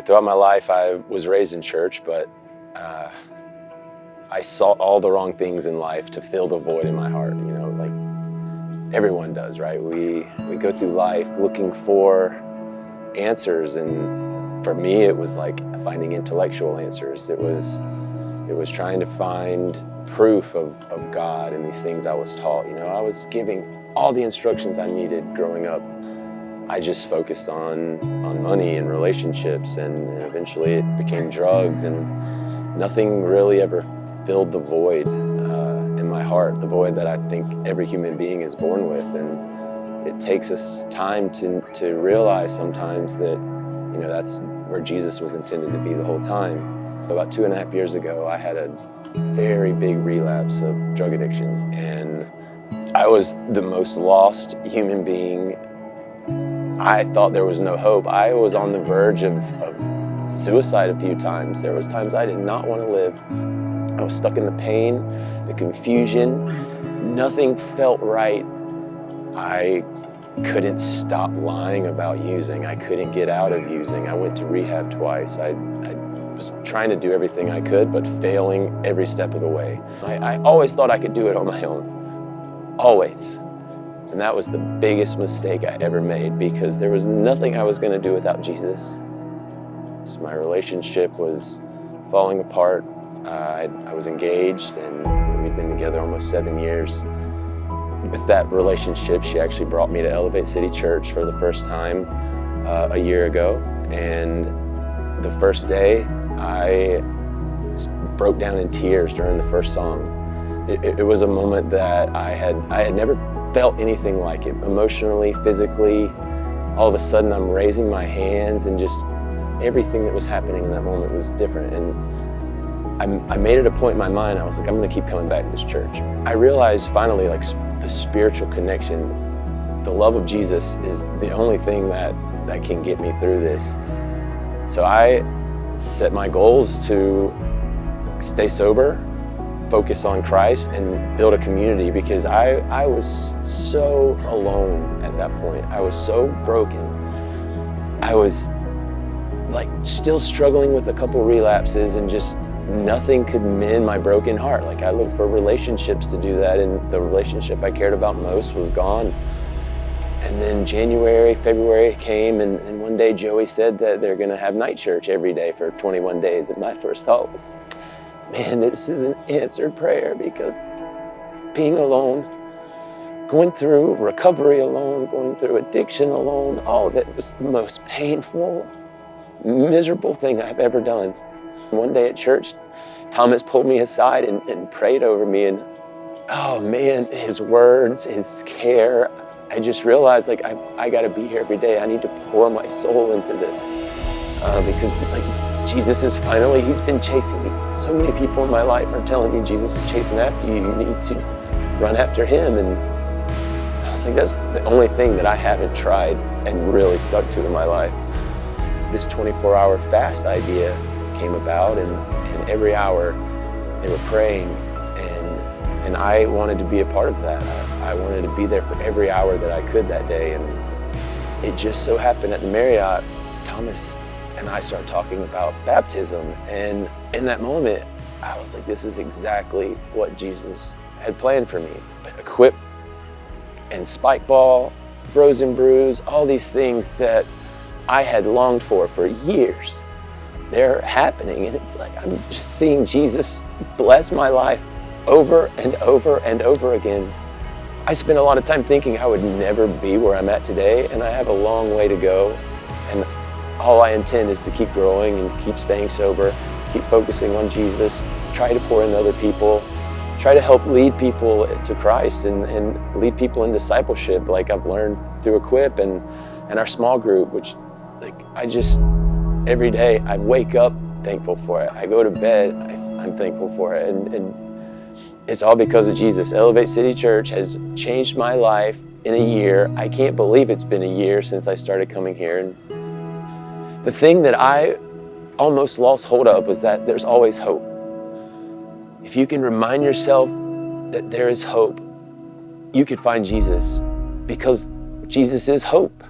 Throughout my life, I was raised in church, but I sought all the wrong things in life to fill the void in my heart. Like everyone does, right? We go through life looking for answers, and for me, it was like finding intellectual answers. It was trying to find proof of God and these things I was taught. I was giving all the instructions I needed growing up. I just focused on money and relationships, and eventually it became drugs, and nothing really ever filled the void in my heart, the void that I think every human being is born with. And it takes us time to realize sometimes that, that's where Jesus was intended to be the whole time. About 2.5 years ago, I had a very big relapse of drug addiction, and I was the most lost human being. I thought there was no hope. I was on the verge of suicide a few times. There was times I did not want to live. I was stuck in the pain, the confusion. Nothing felt right. I couldn't stop lying about using. I couldn't get out of using. I went to rehab twice. I was trying to do everything I could, but failing every step of the way. I always thought I could do it on my own. Always. And that was the biggest mistake I ever made, because there was nothing I was going to do without Jesus. My relationship was falling apart. I was engaged, and we'd been together almost 7 years. With that relationship, she actually brought me to Elevate City Church for the first time a year ago. And the first day, I broke down in tears during the first song. It was a moment that I had never felt anything like it, emotionally, physically. All of a sudden, I'm raising my hands, and just everything that was happening in that moment was different. And I made it a point in my mind. I was like, I'm going to keep coming back to this church. I realized finally, like, the spiritual connection, the love of Jesus is the only thing that can get me through this. So I set my goals to stay sober, focus on Christ, and build a community, because I was so alone at that point. I was so broken. I was like still struggling with a couple relapses, and just nothing could mend my broken heart. Like, I looked for relationships to do that, and the relationship I cared about most was gone. And then January, February came, and one day Joey said that they're gonna have night church every day for 21 days. And my first thought was, man, this is an answered prayer, because being alone, going through recovery alone, going through addiction alone, all of it was the most painful, miserable thing I've ever done. One day at church, Thomas pulled me aside and prayed over me, and oh man, his words, his care, I just realized, like, I gotta be here every day. I need to pour my soul into this, because like, Jesus is finally, he's been chasing me. So many people in my life are telling me Jesus is chasing after you. You need to run after him. And I was like, that's the only thing that I haven't tried and really stuck to in my life. This 24-hour fast idea came about, and every hour they were praying, and I wanted to be a part of that. I wanted to be there for every hour that I could that day. And it just so happened at the Marriott, Thomas and I started talking about baptism, and in that moment, I was like, this is exactly what Jesus had planned for me. Equip and spike ball, bros and brews, all these things that I had longed for years, they're happening, and it's like I'm just seeing Jesus bless my life over and over and over again. I spent a lot of time thinking I would never be where I'm at today, and I have a long way to go. And all I intend is to keep growing and keep staying sober, keep focusing on Jesus, try to pour into other people, try to help lead people to Christ and lead people in discipleship, like I've learned through Equip and our small group, which, like, I just, every day I wake up thankful for it. I go to bed, I'm thankful for it. And it's all because of Jesus. Elevate City Church has changed my life in a year. I can't believe it's been a year since I started coming here. And the thing that I almost lost hold of was that there's always hope. If you can remind yourself that there is hope, you could find Jesus, because Jesus is hope.